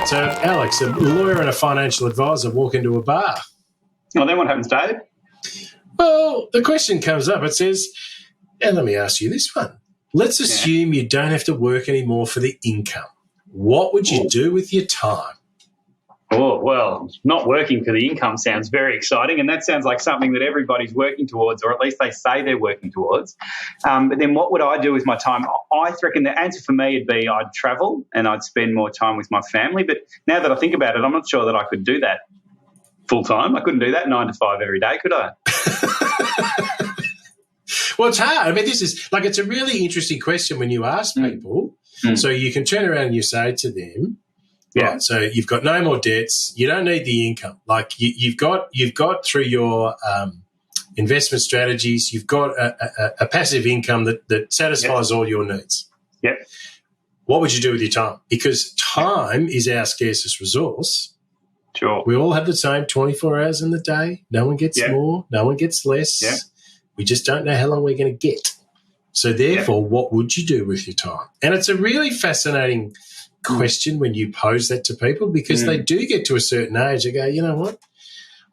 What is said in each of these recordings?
So, Alex, a lawyer and a financial advisor walk into a bar. Well, then what happens, Dave? Well, the question comes up. It says, and let me ask you this one. Let's assume you don't have to work anymore for the income. What would you do with your time? Oh, well, not working for the income sounds very exciting, and that sounds like something that everybody's working towards, or at least they say they're working towards. But then what would I do with my time? I reckon the answer for me would be I'd travel and I'd spend more time with my family. But now that I think about it, I'm not sure that I could do that full time. I couldn't do that 9 to 5 every day, could I? Well, it's hard. I mean, it's a really interesting question when you ask people. So you can turn around and you say to them, right, so you've got no more debts. You don't need the income. Like you've got through your investment strategies, you've got a passive income that satisfies all your needs. Yep. What would you do with your time? Because time is our scarcest resource. Sure. We all have the same 24 hours in the day. No one gets more. No one gets less. Yeah. We just don't know how long we're going to get. So therefore, what would you do with your time? And it's a really fascinating question when you pose that to people, because they do get to a certain age. They go, you know what?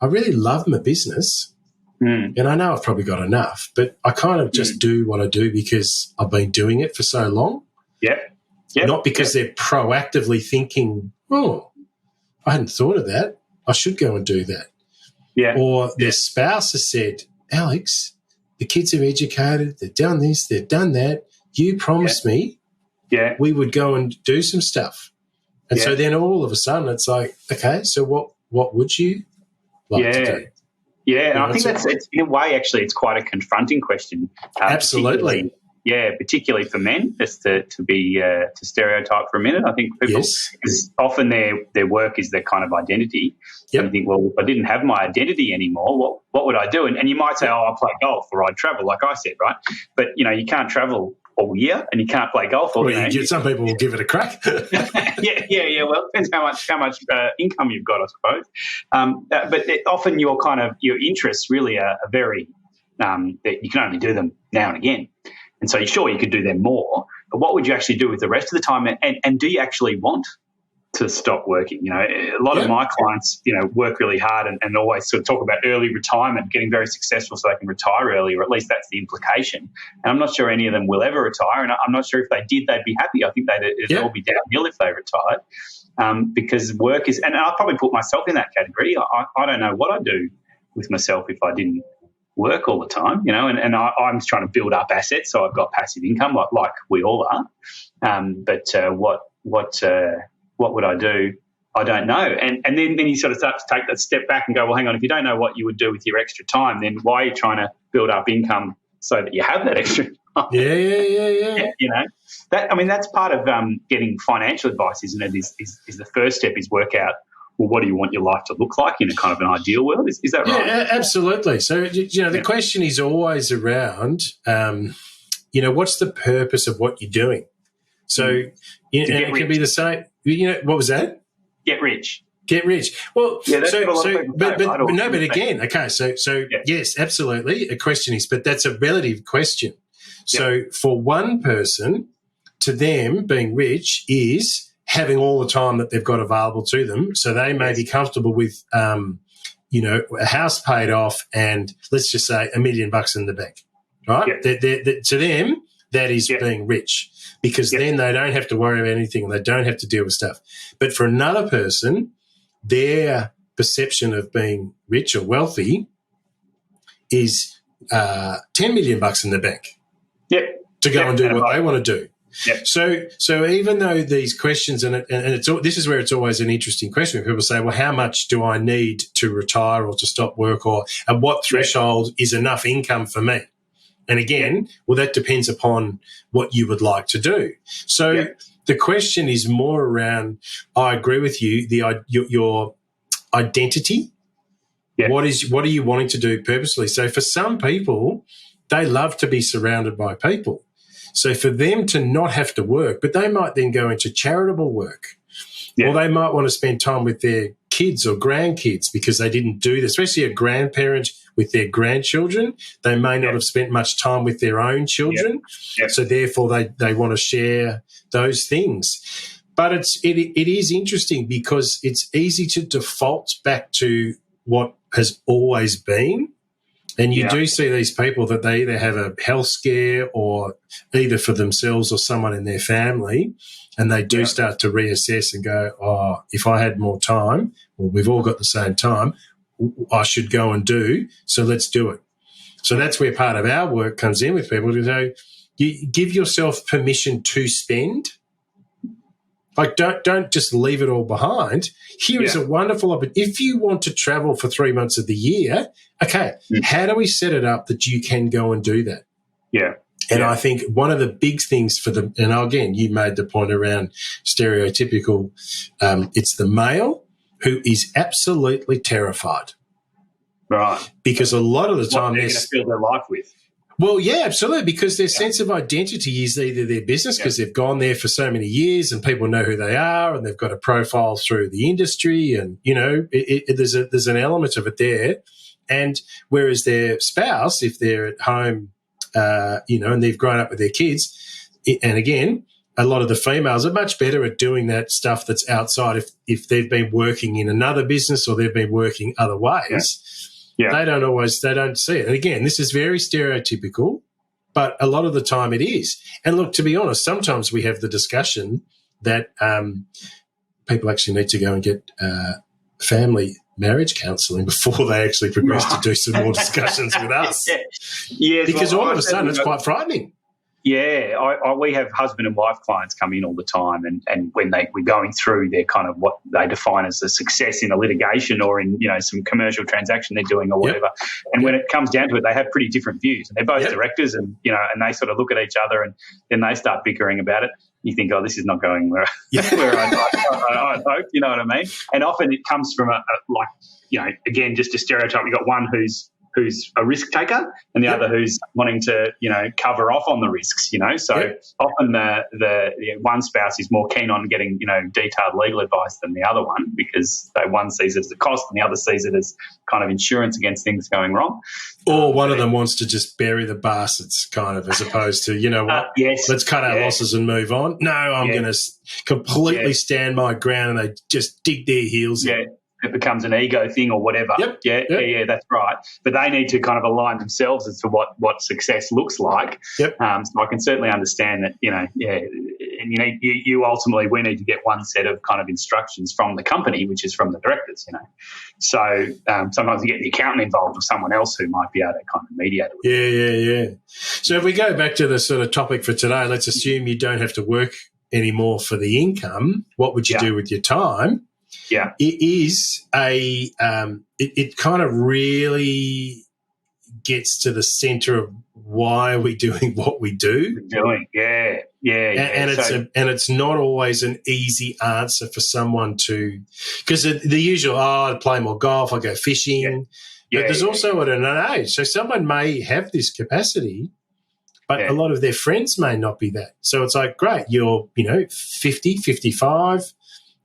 I really love my business and I know I've probably got enough, but I kind of just do what I do because I've been doing it for so long. Not because they're proactively thinking, oh, I hadn't thought of that. I should go and do that. Or their spouse has said, Alex, the kids are educated, they've done this, they've done that. You promised me we would go and do some stuff. And so then all of a sudden it's like, okay, so what would you like to do? Yeah, and I think it's in a way, actually, it's quite a confronting question. Absolutely. Particularly for men, just to stereotype for a minute. I think people, because often their work is their kind of identity. And you think, well, if I didn't have my identity anymore, what would I do? And you might say, oh, I play golf or I'd travel, like I said, right? But, you can't travel all year and you can't play golf. Some people will give it a crack. Well, it depends how much income you've got, I suppose. But often your interests really are very that you can only do them now and again. And so sure, you could do them more, but what would you actually do with the rest of the time? And do you actually want to stop working? A lot of my clients, work really hard and always sort of talk about early retirement, getting very successful so they can retire early, or at least that's the implication. And I'm not sure any of them will ever retire, and I'm not sure if they did, they'd be happy. I think it'd all be downhill if they retired, because work is, and I'll probably put myself in that category. I don't know what I'd do with myself if I didn't work all the time, and I'm trying to build up assets, so I've got passive income like we all are. But what would I do? I don't know. And then you sort of start to take that step back and go, well, hang on, if you don't know what you would do with your extra time, then why are you trying to build up income so that you have that extra time? Yeah. That's part of getting financial advice, isn't it? Is the first step is work out, well, what do you want your life to look like in a kind of an ideal world? Is that right? Yeah, absolutely. So, the question is always around, what's the purpose of what you're doing? So, and it can be the same. What was that? Get rich. Well, that's what a lot of people say, right? But again, okay, so yes, absolutely. A question is, but that's a relative question. So for one person, to them, being rich is having all the time that they've got available to them. So they may be comfortable with, a house paid off and let's just say $1 million in the bank, right? Yeah. To them, that is being rich, because then they don't have to worry about anything and they don't have to deal with stuff. But for another person, their perception of being rich or wealthy is $10 million in the bank to go and do what they want to do. Yep. So even though these questions, this is where it's always an interesting question. People say, well, how much do I need to retire or to stop work, or at what threshold is enough income for me? And again, well, that depends upon what you would like to do. So the question is more around, I agree with you, your identity. Yeah. What are you wanting to do purposely? So for some people, they love to be surrounded by people. So for them to not have to work, but they might then go into charitable work, or they might want to spend time with their kids or grandkids because they didn't do this, especially a grandparent with their grandchildren. They may not have spent much time with their own children, so therefore they want to share those things. But it is interesting because it's easy to default back to what has always been. And you do see these people that they either have a health scare or either for themselves or someone in their family, and they do start to reassess and go, oh, if I had more time, well, we've all got the same time, I should go and do, so let's do it. So that's where part of our work comes in with people to go, you give yourself permission to spend. Like, don't just leave it all behind. Here is a wonderful opportunity. If you want to travel for 3 months of the year, okay, how do we set it up that you can go and do that? Yeah. And I think one of the big things for the, and again, you made the point around stereotypical, it's the male who is absolutely terrified. Right. Because a lot of the time they're going to fill their life with. Well, yeah, absolutely, because their sense of identity is either their business because they've gone there for so many years and people know who they are and they've got a profile through the industry and, you know, there's an element of it there. And whereas their spouse, if they're at home, you know, and they've grown up with their kids, and again, a lot of the females are much better at doing that stuff that's outside if they've been working in another business or they've been working other ways. Yeah. They don't see it. And again, this is very stereotypical, but a lot of the time it is. And look, to be honest, sometimes we have the discussion that people actually need to go and get family marriage counselling before they actually progress to do some more discussions with us. Because all of a sudden it's quite frightening. Yeah, we have husband and wife clients come in all the time, and when we're going through their kind of what they define as a success in a litigation or in, you know, some commercial transaction they're doing or whatever, and when it comes down to it, they have pretty different views, and they're both directors, and you know, and they sort of look at each other, and then they start bickering about it. You think, oh, this is not going where I'd hoped, you know what I mean? And often it comes from a like, you know, again, just a stereotype. You've got one who's a risk taker and the other who's wanting to, you know, cover off on the risks, you know. So often the one spouse is more keen on getting, you know, detailed legal advice than the other one because one sees it as a cost and the other sees it as kind of insurance against things going wrong. Or one of them wants to just bury the bastards kind of, as opposed to, you know what, let's cut our losses and move on. No, I'm going to completely stand my ground, and they just dig their heels in. It becomes an ego thing or whatever. Yeah, that's right. But they need to kind of align themselves as to what success looks like. So I can certainly understand that, you know, and you ultimately, we need to get one set of kind of instructions from the company, which is from the directors, you know. So sometimes you get the accountant involved or someone else who might be able to kind of mediate it. Yeah. So if we go back to the sort of topic for today, let's assume you don't have to work anymore for the income. What would you do with your time? Yeah, it is it kind of really gets to the centre of why are we doing what we do. And it's not always an easy answer for someone to, because the usual, I'd play more golf, I go fishing, but there's also at an age. So someone may have this capacity, but a lot of their friends may not be that. So it's like, great, you're 50, 55.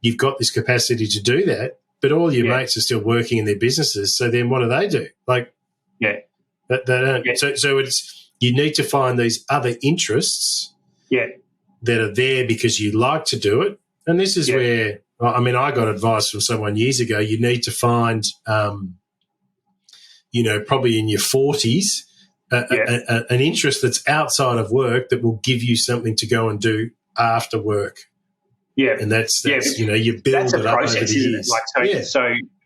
You've got this capacity to do that, but all your mates are still working in their businesses. So then what do? Like, they don't. So it's, you need to find these other interests that are there because you like to do it. And this is where, I mean, I got advice from someone years ago. You need to find, probably in your 40s, an interest that's outside of work that will give you something to go and do after work. Yeah, and that's you build it up over the years. So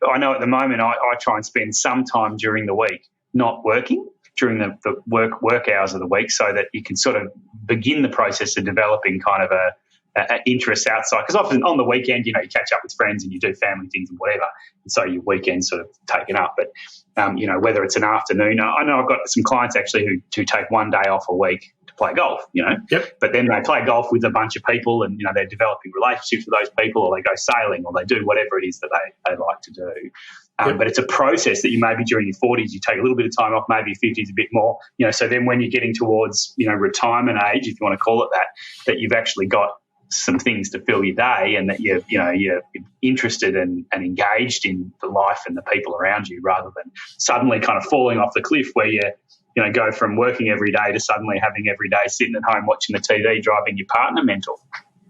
I know at the moment I try and spend some time during the week not working during the work hours of the week, so that you can sort of begin the process of developing kind of a interest outside. Because often on the weekend, you catch up with friends and you do family things and whatever, and so your weekend's sort of taken up. But whether it's an afternoon, I know I've got some clients actually who take one day off a week to play golf, but then they play golf with a bunch of people and, they're developing relationships with those people, or they go sailing, or they do whatever it is that they like to do. But it's a process that you maybe during your 40s, you take a little bit of time off, maybe your 50s a bit more, so then when you're getting towards, retirement age, if you want to call it that you've actually got some things to fill your day, and that you're interested and engaged in the life and the people around you, rather than suddenly kind of falling off the cliff where you go from working every day to suddenly having every day sitting at home watching the TV, driving your partner mental.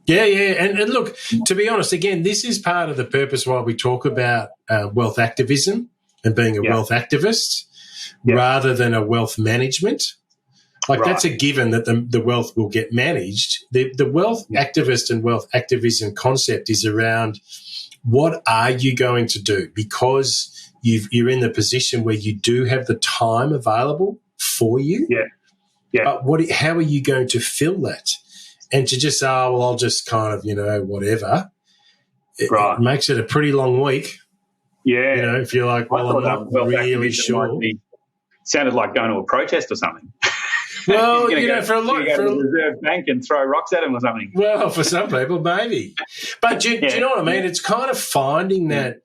Yeah, yeah. And look, to be honest, again, this is part of the purpose why we talk about wealth activism and being a wealth activist rather than a wealth management. Like that's a given that the wealth will get managed. The wealth activist and wealth activism concept is around what are you going to do because you're in the position where you do have the time available for you. Yeah. Yeah. But how are you going to fill that? And to just say, oh, well, I'll just kind of, whatever, it makes it a pretty long week. Yeah. If you're like, well, I'm not really sure. Sounded like going to a protest or something. Well, for a lot, go to the Reserve Bank and throw rocks at them or something. Well, for some people, maybe. But do you know what I mean? It's kind of finding that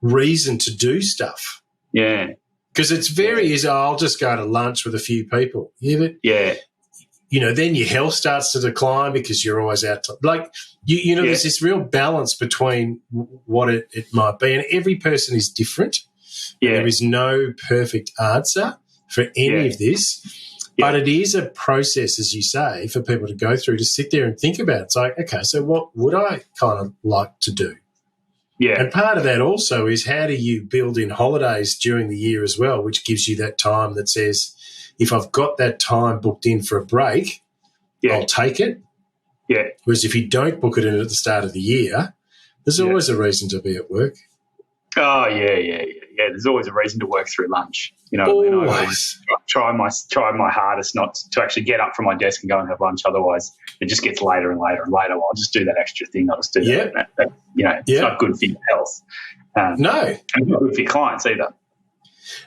reason to do stuff. Yeah. Because it's very easy. I'll just go to lunch with a few people. Then your health starts to decline because you're always out. There's this real balance between what it might be, and every person is different. Yeah. There is no perfect answer for any of this, but it is a process, as you say, for people to go through to sit there and think about. It's like, okay, so what would I kind of like to do? Yeah. And part of that also is how do you build in holidays during the year as well, which gives you that time that says, if I've got that time booked in for a break, I'll take it. Yeah. Whereas if you don't book it in at the start of the year, there's always a reason to be at work. Oh, yeah. There's always a reason to work through lunch. Always. I try my hardest not to actually get up from my desk and go and have lunch. Otherwise, it just gets later and later and later. I'll just do that extra thing. I'll just do that. It's not good for your health. No. It's not good for your clients either.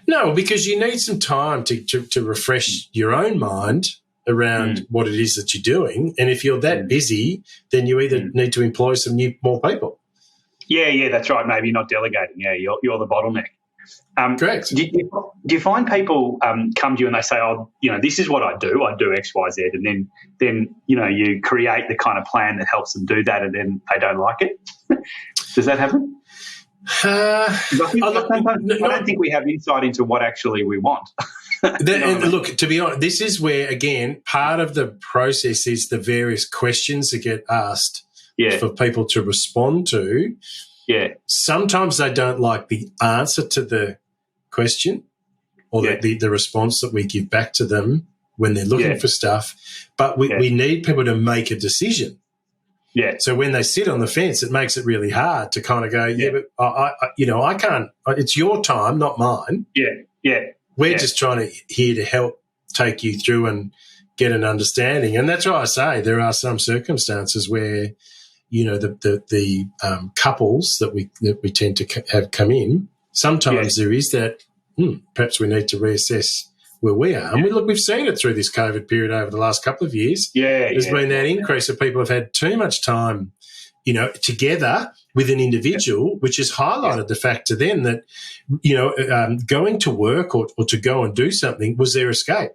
No, because you need some time to refresh your own mind around what it is that you're doing. And if you're that busy, then you either need to employ more people. Yeah, that's right. Maybe you're not delegating. Yeah, you're the bottleneck. Correct. Do you find people come to you and they say, "Oh, this is what I do. I do X, Y, Z," and then you create the kind of plan that helps them do that, and then they don't like it? Does that happen? I don't think we have insight into what actually we want. Look, to be honest, this is where, again, part of the process is the various questions that get asked for people to respond to. Yeah. Sometimes they don't like the answer to the question or the response that we give back to them when they're looking for stuff, but we need people to make a decision. Yeah. So when they sit on the fence, it makes it really hard to kind of go, but I can't. It's your time, not mine. Yeah. We're just trying here to help take you through and get an understanding. And that's why I say there are some circumstances where, the couples that we tend to have come in, sometimes there is that, perhaps we need to reassess where we are. And we've seen it through this COVID period over the last couple of years. There's been that increase of people have had too much time, together with an individual, which has highlighted the fact to them that, going to work or to go and do something was their escape.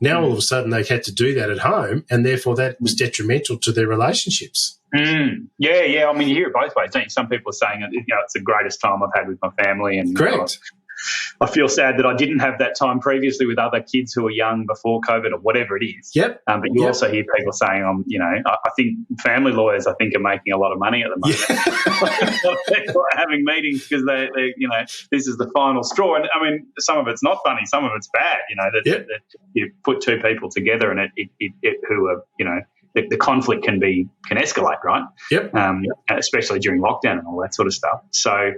Now all of a sudden they had to do that at home, and therefore that was detrimental to their relationships. Yeah. I mean, you hear it both ways, don't you? Some people are saying, it's the greatest time I've had with my family, and correct. I feel sad that I didn't have that time previously with other kids who were young before COVID or whatever it is. Yep. But you also hear people saying, I think family lawyers, are making a lot of money at the moment. People are having meetings because they this is the final straw. And I mean, some of it's not funny, some of it's bad. That you put two people together and it who are the conflict can escalate, right? Yep. Especially during lockdown and all that sort of stuff. So.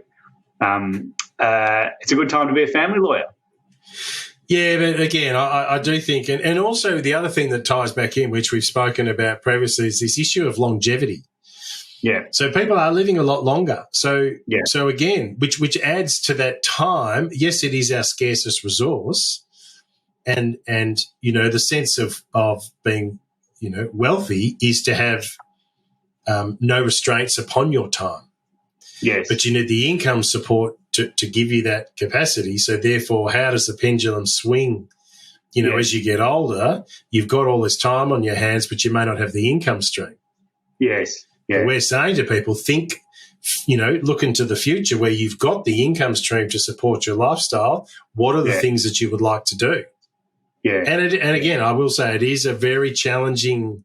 It's a good time to be a family lawyer. Yeah, but again, I do think, and also the other thing that ties back in, which we've spoken about previously, is this issue of longevity. Yeah. So people are living a lot longer. So again, which adds to that time. Yes, it is our scarcest resource, and the sense of being wealthy is to have no restraints upon your time. Yes. But you need the income support to give you that capacity. So therefore, how does the pendulum swing? As you get older, you've got all this time on your hands, but you may not have the income stream. Yes. Yeah. But we're saying to people, think, look into the future where you've got the income stream to support your lifestyle. What are the things that you would like to do? Yeah. And again, I will say it is a very challenging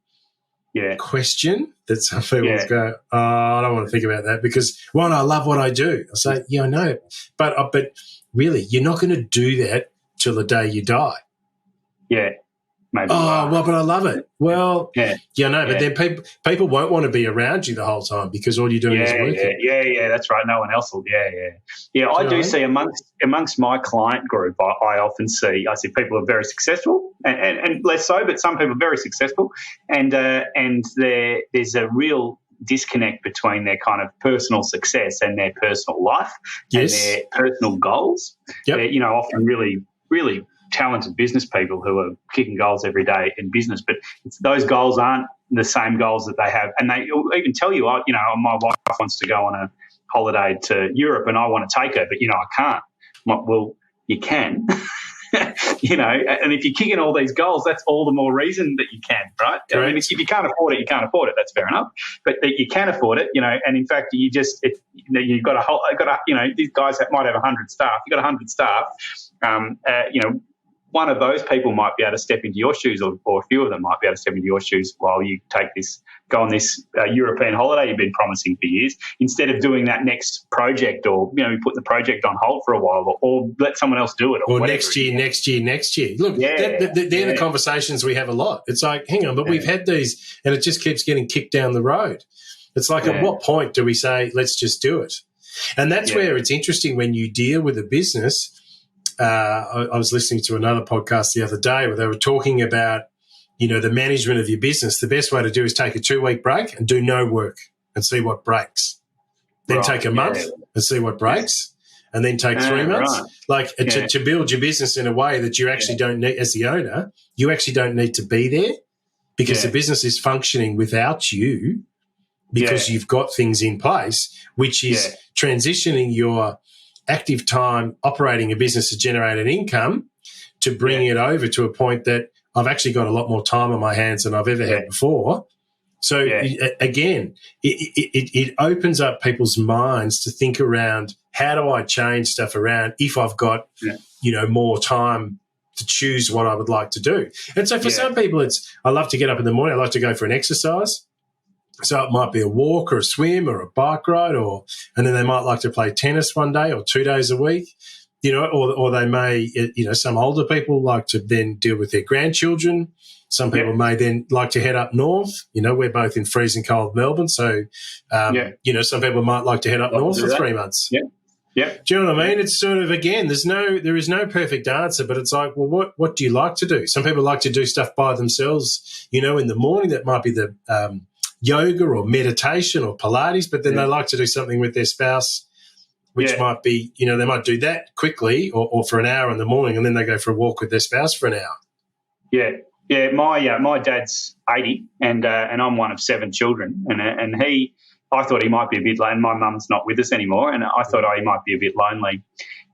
Yeah. question that some people Yeah. go, oh, I don't want to think about that because, one, I love what I do. I say, yeah, I know. But really, you're not going to do that till the day you die. Yeah. Maybe. Oh, well, but I love it. Well, yeah, no, but then people won't want to be around you the whole time because all you're doing is working. Yeah, that's right. No one else will. Yeah. I do see amongst my client group, I often see people who are very successful and less so, but some people are very successful, and there's a real disconnect between their kind of personal success and their personal life and their personal goals. Yep. They're, often really, really talented business people who are kicking goals every day in business, but those goals aren't the same goals that they have. And they even tell you, my wife wants to go on a holiday to Europe and I want to take her, but, I can't. Well, you can, and if you're kicking all these goals, that's all the more reason that you can, right? Correct. I mean, if you can't afford it, you can't afford it. That's fair enough. But that you can afford it, and in fact, you've got these guys that might have 100 staff. You've got 100 staff, one of those people might be able to step into your shoes, or a few of them might be able to step into your shoes while you go on this European holiday you've been promising for years, instead of doing that next project, or you put the project on hold for a while, or let someone else do it, or next year. Look, they're the conversations we have a lot. It's like, hang on, but we've had these, and it just keeps getting kicked down the road. It's like, at what point do we say, let's just do it? And that's where it's interesting when you deal with a business. I was listening to another podcast the other day where they were talking about, the management of your business. The best way to do is take a 2-week break and do no work and see what breaks. Then take a month and see what breaks, and then take 3 months. Right. To build your business in a way that you actually don't need, as the owner, you actually don't need to be there because the business is functioning without you because you've got things in place, which is transitioning your active time operating a business to generate an income to bring it over to a point that I've actually got a lot more time on my hands than I've ever had before. So again, it opens up people's minds to think around, how do I change stuff around if I've got, more time to choose what I would like to do. And so for some people, I love to get up in the morning. I like to go for an exercise. So it might be a walk or a swim or a bike ride, and then they might like to play tennis one day or 2 days a week, or they may, some older people like to then deal with their grandchildren. Some people may then like to head up north. We're both in freezing cold Melbourne. So, some people might like to head up north for 3 months. Yeah. Yeah. Do you know what I mean? It's sort of, again, there is no perfect answer, but it's like, well, what do you like to do? Some people like to do stuff by themselves, in the morning. That might be the, yoga or meditation or Pilates, but then they like to do something with their spouse, which might be, they might do that quickly or for an hour in the morning, and then they go for a walk with their spouse for an hour. Yeah. Yeah. My dad's 80 and I'm one of 7 children, and I thought he might be a bit lonely. My mum's not with us anymore, and I thought he might be a bit lonely,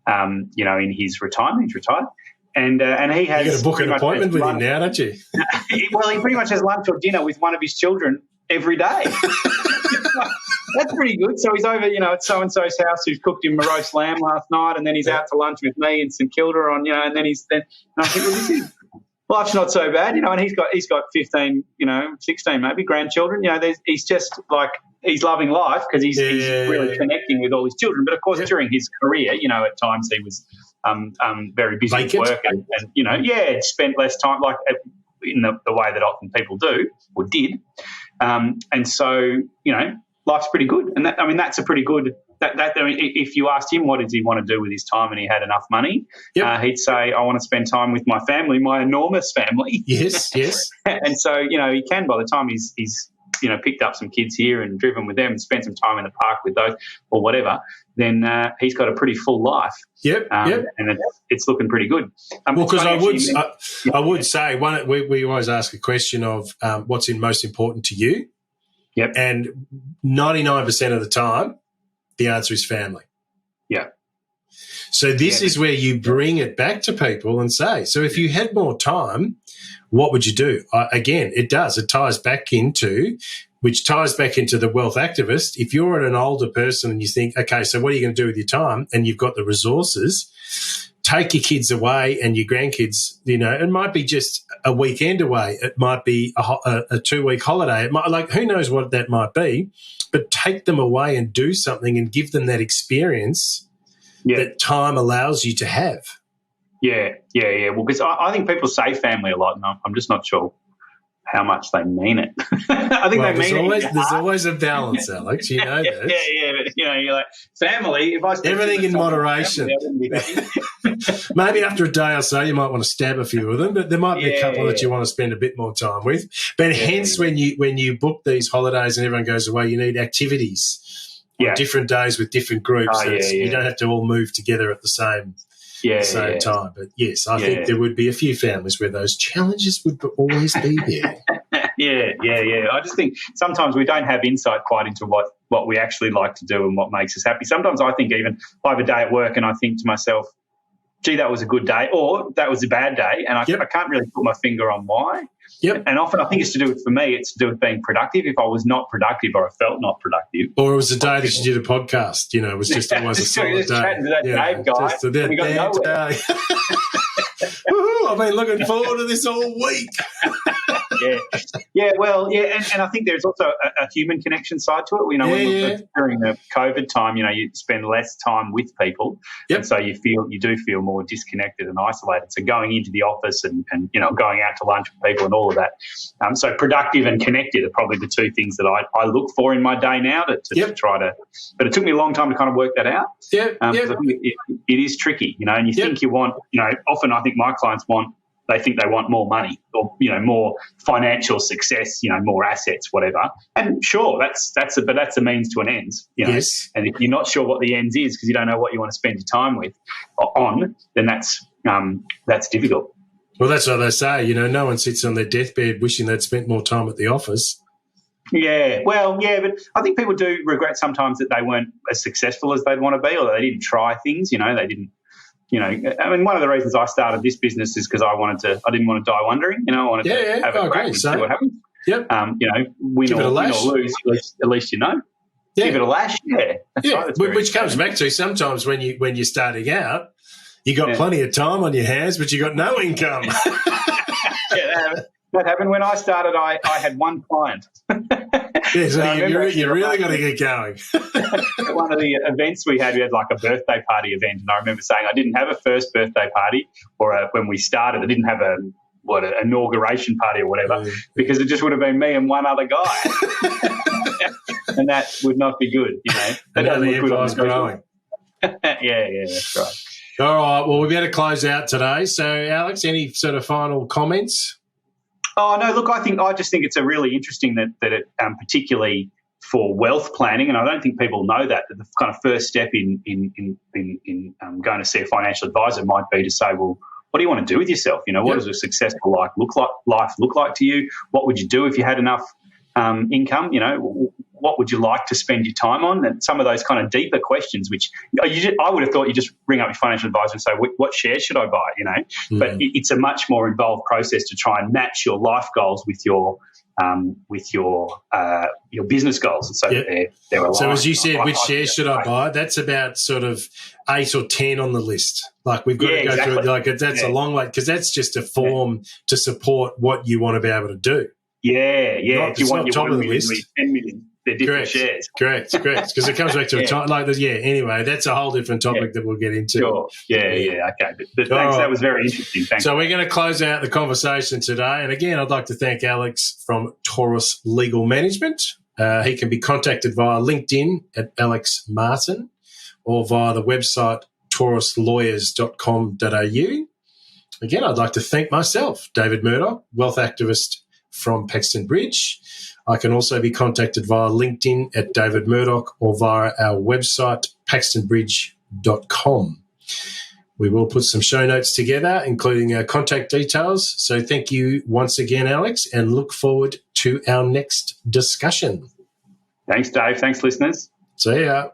in his retirement. He's retired. And he has. You got to book an appointment with him now, don't you? Well, he pretty much has lunch or dinner with one of his children every day. That's pretty good. So he's over, at so-and-so's house who's cooked him a roast lamb last night, and then he's out to lunch with me in St Kilda and I think, well, this is, life's not so bad, and he's got 15, 16 maybe grandchildren. He's just like, he's loving life because he's really connecting with all his children. But of course, during his career, at times he was very busy with work and spent less time in the way that often people do or did. And so, life's pretty good. And that's a pretty good, if you asked him what does he want to do with his time and he had enough money, he'd say, I want to spend time with my family, my enormous family. Yes. And so, he can, by the time he's picked up some kids here and driven with them and spent some time in the park with those or whatever, then he's got a pretty full life. Yep. And it's looking pretty good. Because I would say, we always ask a question of what's most important to you. Yep. And 99% of the time, the answer is family. Yeah. So this is where you bring it back to people and say, so if you had more time, what would you do? Again, it ties back into the wealth activist. If you're an older person and you think, okay, so what are you going to do with your time? And you've got the resources take your kids away and your grandkids, it might be just a weekend away. It might be a 2-week holiday. It might, who knows what that might be, but take them away and do something and give them that experience that time allows you to have. Yeah. Well, because I think people say family a lot, and I'm just not sure how much they mean it. I think they mean it. There's always a balance, Alex. You know that. Yeah. But, you're like, family, if I spend everything in moderation. Maybe after a day or so, you might want to stab a few of them, but there might be a couple that you want to spend a bit more time with. But hence, when you book these holidays and everyone goes away, you need activities on different days with different groups. You don't have to all move together at the same time. But yes, I think there would be a few families where those challenges would always be there. Yeah. I just think sometimes we don't have insight quite into what we actually like to do and what makes us happy. Sometimes I think even I have a day at work and I think to myself, gee, that was a good day, or that was a bad day, and I can't really put my finger on why. Yep. And often I think it's to do with, for me, it's to do with being productive. If I was not productive or I felt not productive. Or it was the day that you did a podcast, it was just always a solid day. Chatting to that Dave guy. Just that we got nowhere. day. Woohoo, I've been looking forward to this all week. And I think there's also a human connection side to it. During the COVID time, you spend less time with people, and so you do feel more disconnected and isolated. So going into the office and going out to lunch with people and all of that. So productive and connected are probably the two things that I look for in my day now to try to. But it took me a long time to kind of work that out. I think it is tricky, and you think you want, often I think my clients they think they want more money or, more financial success, more assets, whatever. And sure, that's a means to an end, Yes. And if you're not sure what the ends is because you don't know what you want to spend your time on, then that's difficult. Well, that's what they say, no one sits on their deathbed wishing they'd spent more time at the office. Yeah, well, but I think people do regret sometimes that they weren't as successful as they'd want to be, or they didn't try things, they didn't. One of the reasons I started this business is because I didn't want to die wondering. I wanted to have a crack and see what happens. Yep. Win or lose, at least you know. Yeah. Give it a lash. Yeah. Which comes back to sometimes when you're starting out, you got plenty of time on your hands, but you got no income. That happened when I started. I had one client. So you really got to get going. At one of the events we had like a birthday party event, and I remember saying I didn't have a first birthday party, or when we started, I didn't have an inauguration party or whatever, because it just would have been me and one other guy, and that would not be good, And now the empire's growing. That's right. All right, well, we better close out today. So, Alex, any sort of final comments? Oh, no, look, I just think it's a really interesting that it particularly for wealth planning, and I don't think people know that the kind of first step in going to see a financial advisor might be to say, well, what do you want to do with yourself? What does a successful life look like to you? What would you do if you had enough income? What would you like to spend your time on? And some of those kind of deeper questions, which I would have thought you just ring up your financial advisor and say, what shares should I buy? But it's a much more involved process to try and match your life goals with your business goals, and so they're aligned. So as you said, which shares should I buy? That's about sort of 8 or 10 on the list. Like we've got to go through it. That's a long way, because that's just a form to support what you want to be able to do. If you want your $1 million, 10 million. They're different shares. Correct. Because it comes back to a time like this. Anyway, that's a whole different topic that we'll get into. Sure. Okay. But thanks. Right. That was very interesting. Thanks. So we're going to close out the conversation today. And again, I'd like to thank Alex from Taurus Legal Management. He can be contacted via LinkedIn at Alex Martin or via the website tauruslawyers.com.au. Again, I'd like to thank myself, David Murdoch, wealth activist from Paxton Bridge. I can also be contacted via LinkedIn at David Murdoch or via our website, paxtonbridge.com. We will put some show notes together, including our contact details. So thank you once again, Alex, and look forward to our next discussion. Thanks, Dave. Thanks, listeners. See ya.